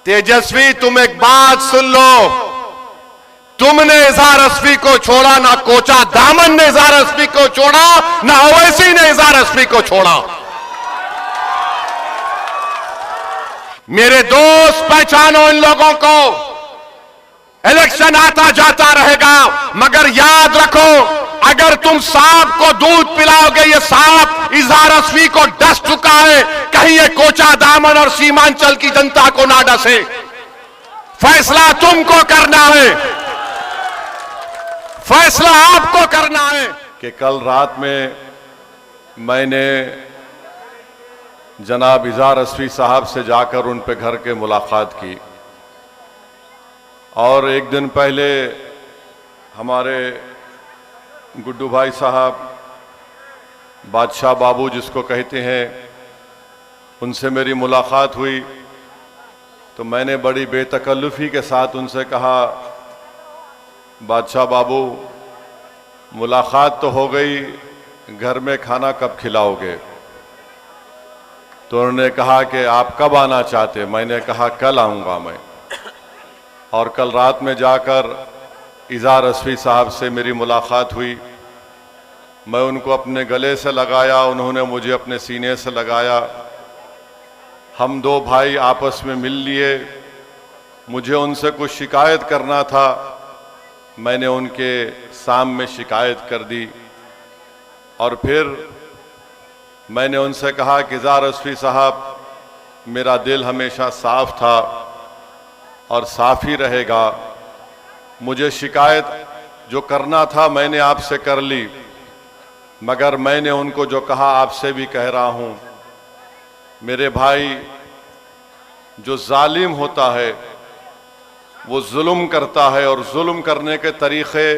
तेजस्वी, तुम एक बात सुन लो, तुमने इजहार अस्फी को छोड़ा, ना कोचा दामन ने इजहार अस्फी को छोड़ा, ना ओवैसी ने इजहार अस्फी को छोड़ा। मेरे दोस्त, पहचानो इन लोगों को। इलेक्शन आता जाता रहेगा, मगर याद रखो, अगर तुम सांप को दूध पिलाओगे, ये सांप इजहार अस्फी को डस चुका है, कहीं ये कोचा दामन और सीमांचल की जनता को ना डसे। फैसला तुमको करना है, फैसला आपको करना है। कि कल रात में मैंने जनाब इजहार अस्फी साहब से जाकर उन पे घर के मुलाकात की, और एक दिन पहले हमारे गुड्डू भाई साहब, बादशाह बाबू जिसको कहते हैं, उनसे मेरी मुलाकात हुई। तो मैंने बड़ी बेतकल्लुफ़ी के साथ उनसे कहा, बादशाह बाबू, मुलाकात तो हो गई, घर में खाना कब खिलाओगे? तो उन्होंने कहा कि आप कब आना चाहते? मैंने कहा कल आऊँगा मैं। और कल रात में जाकर इजहार अस्फी साहब से मेरी मुलाकात हुई। मैं उनको अपने गले से लगाया, उन्होंने मुझे अपने सीने से लगाया। हम दो भाई आपस में मिल लिए। मुझे उनसे कुछ शिकायत करना था, मैंने उनके सामने शिकायत कर दी। और फिर मैंने उनसे कहा कि इजहार अस्फी साहब, मेरा दिल हमेशा साफ था और साफ ही रहेगा। मुझे शिकायत जो करना था मैंने आपसे कर ली, मगर मैंने उनको जो कहा आपसे भी कह रहा हूं, मेरे भाई, जो जालिम होता है वो जुल्म करता है, और जुल्म करने के तरीके,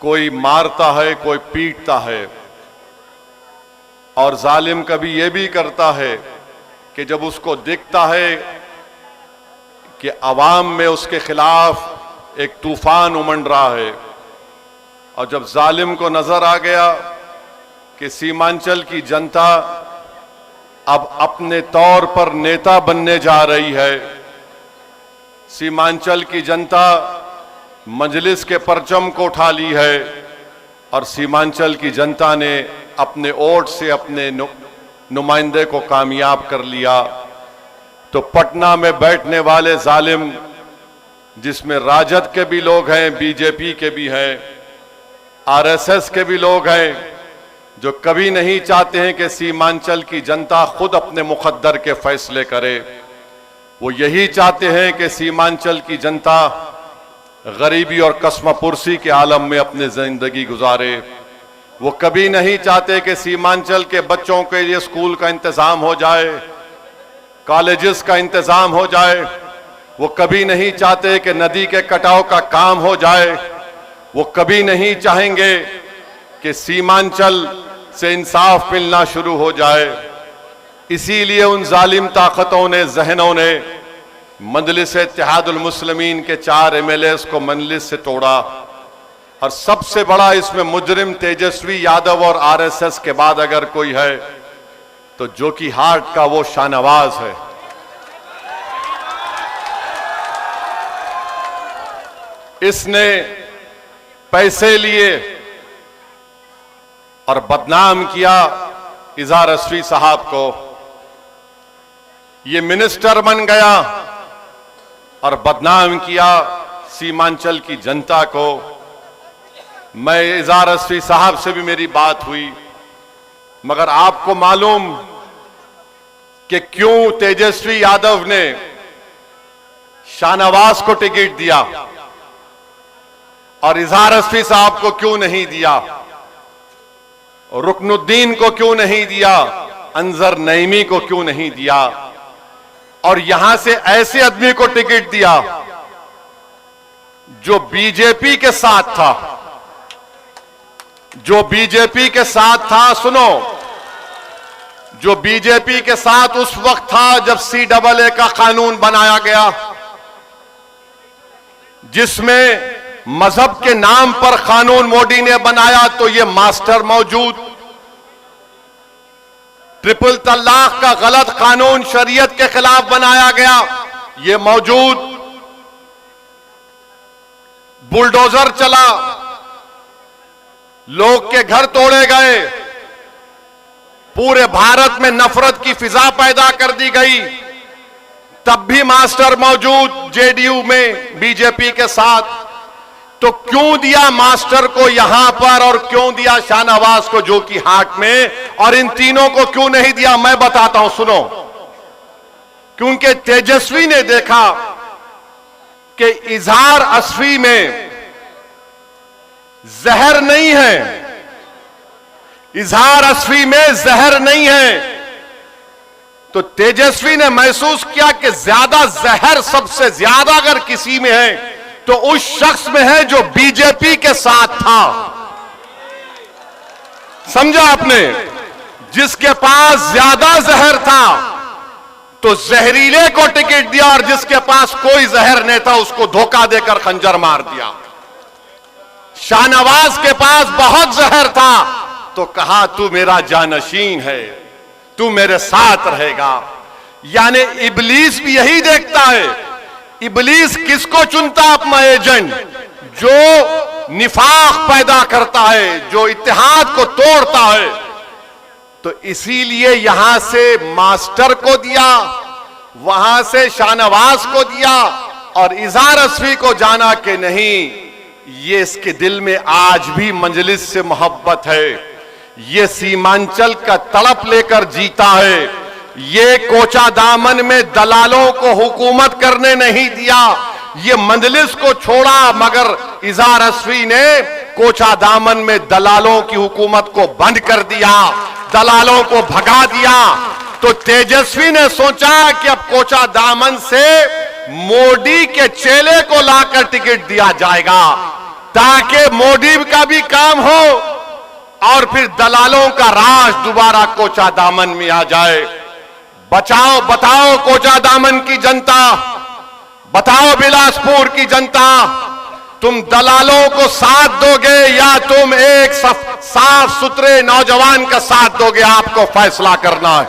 कोई मारता है, कोई पीटता है। और जालिम कभी ये भी करता है कि जब उसको दिखता है कि अवाम में उसके खिलाफ एक तूफान उमड़ रहा है, और जब जालिम को नजर आ गया कि सीमांचल की जनता अब अपने तौर पर नेता बनने जा रही है, सीमांचल की जनता मजलिस के परचम को उठा ली है, और सीमांचल की जनता ने अपने वोट से अपने नुमाइंदे को कामयाब कर लिया, तो पटना में बैठने वाले जालिम, जिसमें राजद के भी लोग हैं, बीजेपी के भी हैं, आरएसएस के भी लोग हैं, जो कभी नहीं चाहते हैं कि सीमांचल की जनता खुद अपने मुकद्दर के फैसले करे। वो यही चाहते हैं कि सीमांचल की जनता गरीबी और कस्मपुरसी के आलम में अपनी जिंदगी गुजारे। वो कभी नहीं चाहते कि सीमांचल के बच्चों के लिए स्कूल का इंतजाम हो जाए, कॉलेजेस का इंतजाम हो जाए। वो कभी नहीं चाहते कि नदी के कटाव का काम हो जाए। वो कभी नहीं चाहेंगे कि सीमांचल से इंसाफ मिलना शुरू हो जाए। इसीलिए उन जालिम ताकतों ने, जहनों ने मजलिस इत्तेहादुल मुस्लिमीन के 4 MLAs को मजलिस से तोड़ा। और सबसे बड़ा इसमें मुजरिम तेजस्वी यादव और आरएसएस के बाद अगर कोई है तो जो कि हार्ट का वो शाहनवाज है। इसने पैसे लिए और बदनाम किया इजहार अस्फी साहब को। ये मिनिस्टर बन गया और बदनाम किया सीमांचल की जनता को। मैं इजहार अस्फी साहब से भी मेरी बात हुई, मगर आपको मालूम कि क्यों तेजस्वी यादव ने शाहनवाज को टिकट दिया और इजहार अस्फी साहब को क्यों नहीं दिया, रुकनुद्दीन को क्यों नहीं दिया, अंजर नईमी को क्यों नहीं दिया, और यहां से ऐसे आदमी को टिकट दिया जो बीजेपी के साथ था, जो बीजेपी के साथ था। सुनो, जो बीजेपी के साथ उस वक्त था जब CAA का कानून बनाया गया, जिसमें मजहब के नाम पर कानून मोदी ने बनाया, तो ये मास्टर मौजूद, ट्रिपल तलाक का गलत कानून शरीयत के खिलाफ बनाया गया। ये मौजूद बुलडोजर चला, लोग के घर तोड़े गए, पूरे भारत में नफरत की फिजा पैदा कर दी गई। तब भी मास्टर मौजूद जेडीयू में बीजेपी के साथ, तो क्यों दिया मास्टर को यहां पर और क्यों दिया शाहनवाज को जो कि हाट में, और इन तीनों को क्यों नहीं दिया? मैं बताता हूं, सुनो। क्योंकि तेजस्वी ने देखा कि इजहार असफी में जहर नहीं है, इजहार असफी में जहर नहीं है, तो तेजस्वी ने महसूस किया कि ज्यादा जहर सबसे ज्यादा अगर किसी में है तो उस शख्स में है जो बीजेपी के साथ था। समझा आपने? जिसके पास ज्यादा जहर था तो जहरीले को टिकट दिया, और जिसके पास कोई जहर नहीं था उसको धोखा देकर खंजर मार दिया। शाहनवाज के पास बहुत जहर था तो कहा तू मेरा जानशीन है, तू मेरे साथ रहेगा। यानी इब्लीस भी यही देखता है। इब्लीस किसको चुनता अपना एजेंट? जो निफाक पैदा करता है, जो इत्तेहाद को तोड़ता है। तो इसीलिए यहां से मास्टर को दिया, वहां से शाहनवाज को दिया, और इजहार असफी को जाना कि नहीं, ये इसके दिल में आज भी मजलिस से मोहब्बत है, ये सीमांचल का तड़प लेकर जीता है, ये कोचा दामन में दलालों को हुकूमत करने नहीं दिया, ये मजलिस को छोड़ा, मगर इजहार असफी ने कोचा दामन में दलालों की हुकूमत को बंद कर दिया, दलालों को भगा दिया। तो तेजस्वी ने सोचा कि अब कोचा दामन से मोदी के चेले को लाकर टिकट दिया जाएगा, ताकि मोदी का भी काम हो और फिर दलालों का राज दोबारा कोचा दामन में आ जाए। बचाओ, बताओ कोचा दामन की जनता, बताओ बिलासपुर की जनता, तुम दलालों को साथ दोगे या तुम एक साफ सुथरे नौजवान का साथ दोगे? आपको फैसला करना है।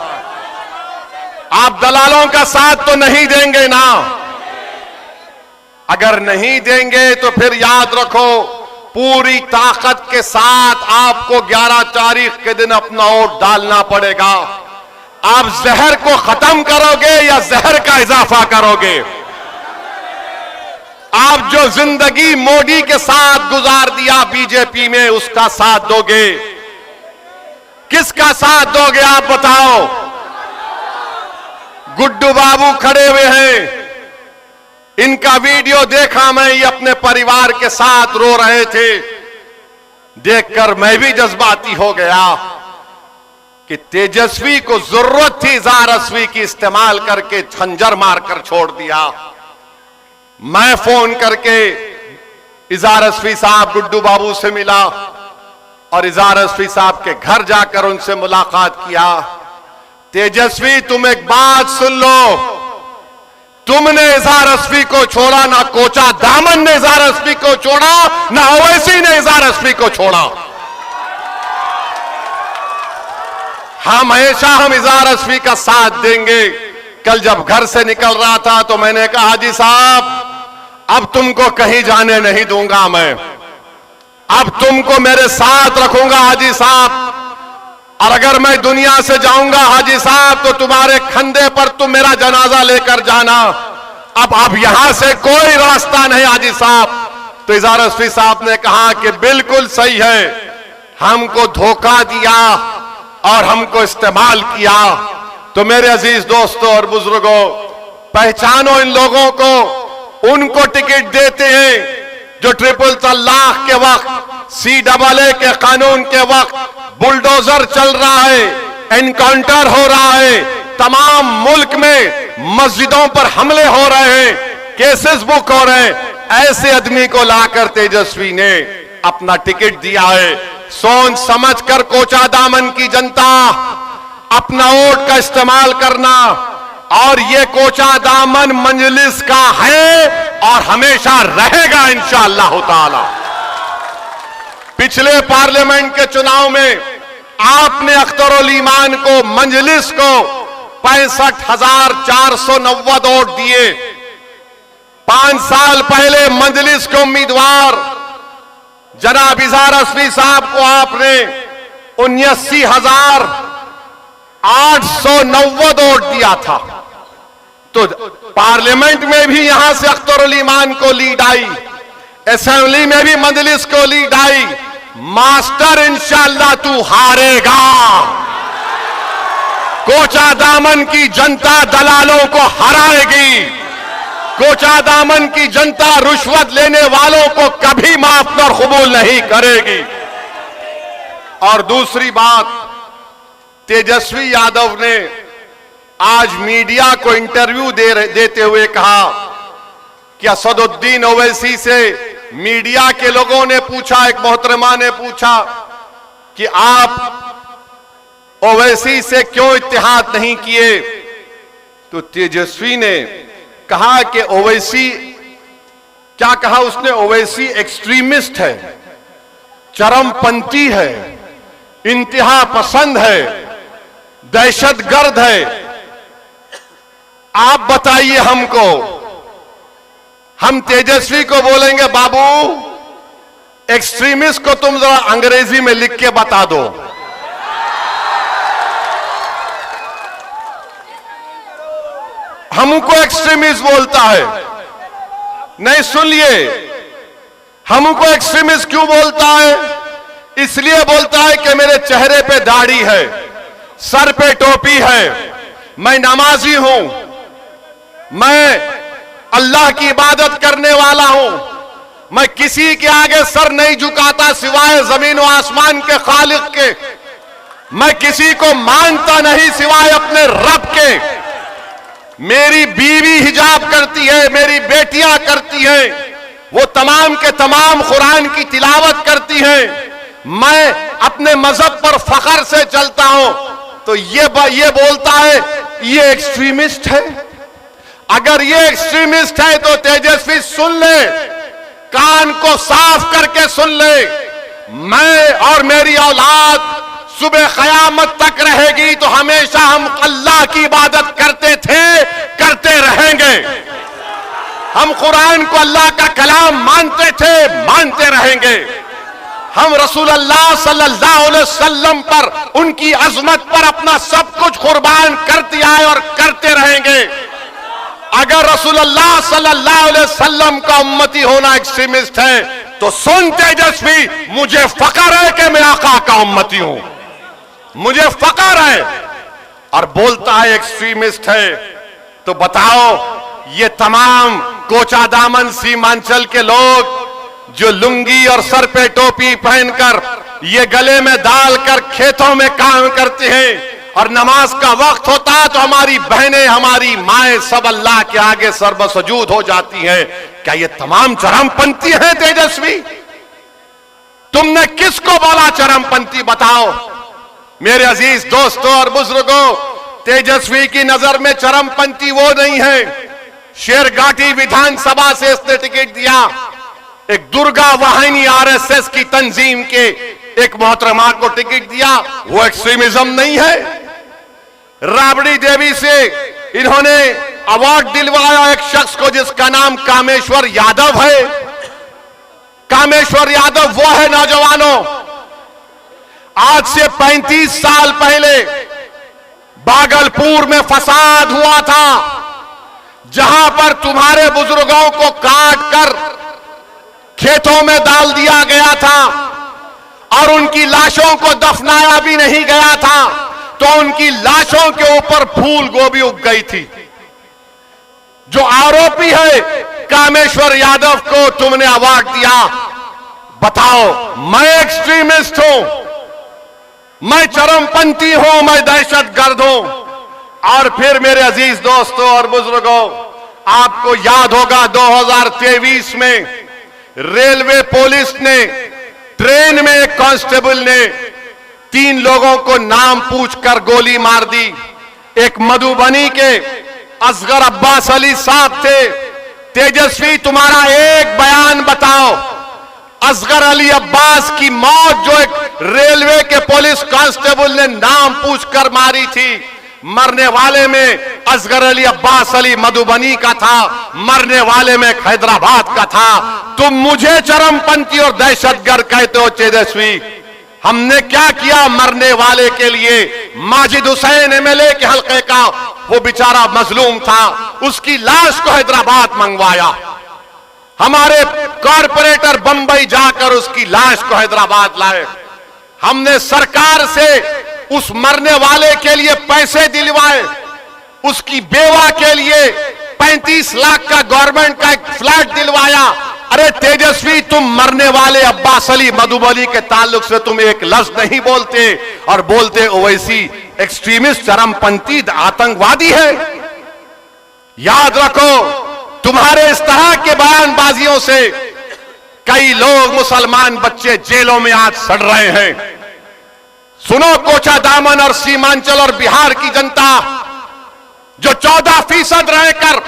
आप दलालों का साथ तो नहीं देंगे ना? अगर नहीं देंगे तो फिर याद रखो, पूरी ताकत के साथ आपको 11 तारीख के दिन अपना वोट डालना पड़ेगा। आप जहर को खत्म करोगे या जहर का इजाफा करोगे? आप जो जिंदगी मोदी के साथ गुजार दिया बीजेपी में, उसका साथ दोगे? किसका साथ दोगे आप बताओ? गुड्डू बाबू खड़े हुए हैं, इनका वीडियो देखा मैं, ये अपने परिवार के साथ रो रहे थे। देखकर मैं भी जज्बाती हो गया कि तेजस्वी को जरूरत थी इजहार असफी की, इस्तेमाल करके खंजर मारकर छोड़ दिया। मैं फोन करके इजहार असफी साहब गुड्डू बाबू से मिला और इजहार असफी साहब के घर जाकर उनसे मुलाकात किया। तेजस्वी, तुम एक बात सुन लो, तुमने इजहार असफी को छोड़ा, ना कोचा दामन ने इजहार असफी को छोड़ा, ना ओवैसी ने इजहार असफी को छोड़ा। हमेशा हम इजहार असफी का साथ देंगे। कल जब घर से निकल रहा था तो मैंने कहा, हाजी साहब अब तुमको कहीं जाने नहीं दूंगा मैं, अब तुमको मेरे साथ रखूंगा हाजी साहब, और अगर मैं दुनिया से जाऊंगा हाजी साहब तो तुम्हारे कंधे पर तुम मेरा जनाजा लेकर जाना। अब यहां से कोई रास्ता नहीं हाजी साहब। तो इजहार असफी साहब ने कहा कि बिल्कुल सही है, हमको धोखा दिया और हमको इस्तेमाल किया। तो मेरे अजीज दोस्तों और बुजुर्गों, पहचानो इन लोगों को, उनको टिकट देते हैं जो ट्रिपल तलाक के वक्त, CAA के कानून के वक्त बुलडोजर चल रहा है, एनकाउंटर हो रहा है, तमाम मुल्क में मस्जिदों पर हमले हो रहे हैं, केसेस बुक हो रहे हैं। ऐसे आदमी को लाकर तेजस्वी ने अपना टिकट दिया है। सोच समझ कर कोचा दामन की जनता अपना वोट का इस्तेमाल करना, और ये कोचा दामन मजलिस का है और हमेशा रहेगा इंशाअल्लाह ताला। पिछले पार्लियामेंट के चुनाव में आपने अख्तरुल ईमान को, मंजलिस को 65,490 वोट दिए। 5 साल पहले मंजलिस के उम्मीदवार जनाब इजहार असफी साहब को आपने 79,890 वोट दिया था। तो पार्लियामेंट में भी यहां से अख्तरुल ईमान को लीड आई, असेंबली में भी मंजलिस को लीड आई। मास्टर इंशाअल्लाह तू हारेगा। कोचा दामन की जनता दलालों को हराएगी। कोचा दामन की जनता रुश्वत लेने वालों को कभी माफ और कबूल नहीं करेगी। और दूसरी बात, तेजस्वी यादव ने आज मीडिया को इंटरव्यू देते हुए कहा कि असदुद्दीन ओवैसी से मीडिया के लोगों ने पूछा, एक मोहतरमा ने पूछा कि आप ओवैसी से क्यों इत्तेहाद नहीं किए, तो तेजस्वी ने कहा कि ओवैसी, क्या कहा उसने, ओवैसी एक्सट्रीमिस्ट है, चरमपंथी है, इंतहा पसंद है, दहशतगर्द है। आप बताइए हमको, हम तेजस्वी को बोलेंगे बाबू एक्सट्रीमिस्ट को तुम जरा अंग्रेजी में लिख के बता दो। हमको एक्सट्रीमिस्ट बोलता है, नहीं सुनिए, हमको एक्सट्रीमिस्ट क्यों बोलता है? इसलिए बोलता है कि मेरे चेहरे पे दाढ़ी है, सर पे टोपी है, मैं नमाजी हूं, मैं अल्लाह की इबादत करने वाला हूं, मैं किसी के आगे सर नहीं झुकाता सिवाय जमीन और आसमान के खालिक के, मैं किसी को मानता नहीं सिवाय अपने रब के। मेरी बीवी हिजाब करती है, मेरी बेटियां करती हैं, वो तमाम के तमाम कुरान की तिलावत करती हैं, मैं अपने मजहब पर फख्र से चलता हूं। तो ये बोलता है ये एक्सट्रीमिस्ट है। अगर ये एक्सट्रीमिस्ट है तो तेजस्वी सुन ले, कान को साफ करके सुन ले, मैं और मेरी औलाद सुबह कयामत तक रहेगी तो हमेशा हम अल्लाह की इबादत करते थे, करते रहेंगे। हम कुरान को अल्लाह का कलाम मानते थे, मानते रहेंगे। हम रसूल अल्लाह सल्लल्लाहु अलैहि वसल्लम पर, उनकी अजमत पर अपना सब कुछ कुर्बान करते आए और करते रहेंगे। अगर रसूल अल्लाह सल्लल्लाहु अलैहि वसल्लम का उम्मती होना एक्सट्रीमिस्ट है तो सुन तेजस्वी, मुझे फख्र है कि मैं आका का उम्मती हूं, मुझे फख्र है। और बोलता है एक्सट्रीमिस्ट है, तो बताओ ये तमाम कोचा दामन सीमांचल के लोग जो लुंगी और सर पे टोपी पहनकर, ये गले में डालकर खेतों में काम करते हैं और नमाज का वक्त होता है तो हमारी बहनें, हमारी माएं सब अल्लाह के आगे सर्वसजूद हो जाती हैं, क्या ये तमाम चरमपंथी हैं तेजस्वी? तुमने किसको बोला चरमपंथी? बताओ मेरे अजीज दोस्तों और बुजुर्गों, तेजस्वी की नजर में चरमपंथी वो नहीं है। शेरघाटी विधानसभा से इसने टिकट दिया, एक दुर्गा वाहिनी आरएसएस की तंजीम के एक मोहतरमा को टिकट दिया, वो एक्सट्रीमिज्म नहीं है। राबड़ी देवी से इन्होंने अवार्ड दिलवाया एक शख्स को जिसका नाम कामेश्वर यादव है। कामेश्वर यादव वो है नौजवानों, आज से 35 साल पहले भागलपुर में फसाद हुआ था, जहां पर तुम्हारे बुजुर्गों को काट कर खेतों में डाल दिया गया था और उनकी लाशों को दफनाया भी नहीं गया था, तो उनकी लाशों के ऊपर फूल गोभी उग गई थी। जो आरोपी है कामेश्वर यादव को तुमने अवार्ड दिया। बताओ, मैं एक्सट्रीमिस्ट हूं, मैं चरमपंथी हूं, मैं दहशतगर्द हूं? और फिर मेरे अजीज दोस्तों और बुजुर्गों, आपको याद होगा 2023 में रेलवे पुलिस ने ट्रेन में एक कांस्टेबल ने 3 लोगों को नाम पूछकर गोली मार दी। एक मधुबनी के असगर अब्बास अली साहब थे। तेजस्वी, तुम्हारा एक बयान बताओ, असगर अली अब्बास की मौत जो एक रेलवे के पुलिस कांस्टेबल ने नाम पूछकर मारी थी। मरने वाले में असगर अली अब्बास अली मधुबनी का था, मरने वाले में हैदराबाद का था। तुम मुझे चरमपंथी और दहशतगर्द कहते हो तेजस्वी, हमने क्या किया मरने वाले के लिए? माजिद हुसैन एमएलए के हल्के का वो बेचारा मजलूम था, उसकी लाश को हैदराबाद मंगवाया। हमारे कॉरपोरेटर बंबई जाकर उसकी लाश को हैदराबाद लाए। हमने सरकार से उस मरने वाले के लिए पैसे दिलवाए, उसकी बेवा के लिए 35 लाख का गवर्नमेंट का एक फ्लैट दिलवाया। अरे तेजस्वी, तुम मरने वाले अब्बास अली मधुबनी के ताल्लुक से तुम एक लफ्ज नहीं बोलते और बोलते ओवैसी एक्सट्रीमिस्ट चरमपंथी आतंकवादी है। याद रखो, तुम्हारे इस तरह के बयानबाजियों से कई लोग, मुसलमान बच्चे जेलों में आज सड़ रहे हैं। सुनो, कोचा दामन और सीमांचल और बिहार की जनता जो 14% रहकर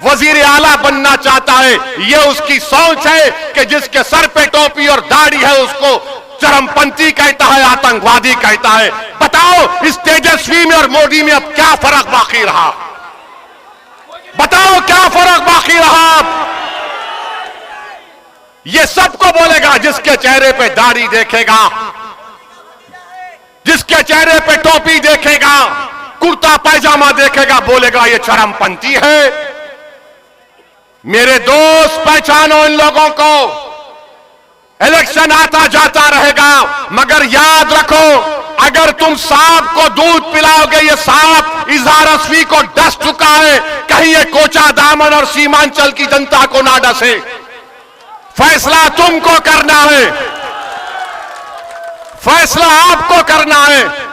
वजीर आला बनना चाहता है, यह उसकी सोच है कि जिसके सर पे टोपी और दाढ़ी है उसको चरमपंथी कहता है, आतंकवादी कहता है। बताओ इस तेजस्वी में और मोदी में अब क्या फर्क बाकी रहा? बताओ क्या फर्क बाकी रहा? ये सबको बोलेगा जिसके चेहरे पे दाढ़ी देखेगा, जिसके चेहरे पे टोपी देखेगा, कुर्ता पैजामा देखेगा, बोलेगा ये चरमपंथी है। मेरे दोस्त, पहचानो इन लोगों को। इलेक्शन आता जाता रहेगा, मगर याद रखो, अगर तुम सांप को दूध पिलाओगे, ये सांप इजहार असफी को डस चुका है, कहीं ये कोचा दामन और सीमांचल की जनता को ना डसे। फैसला तुमको करना है, फैसला आपको करना है।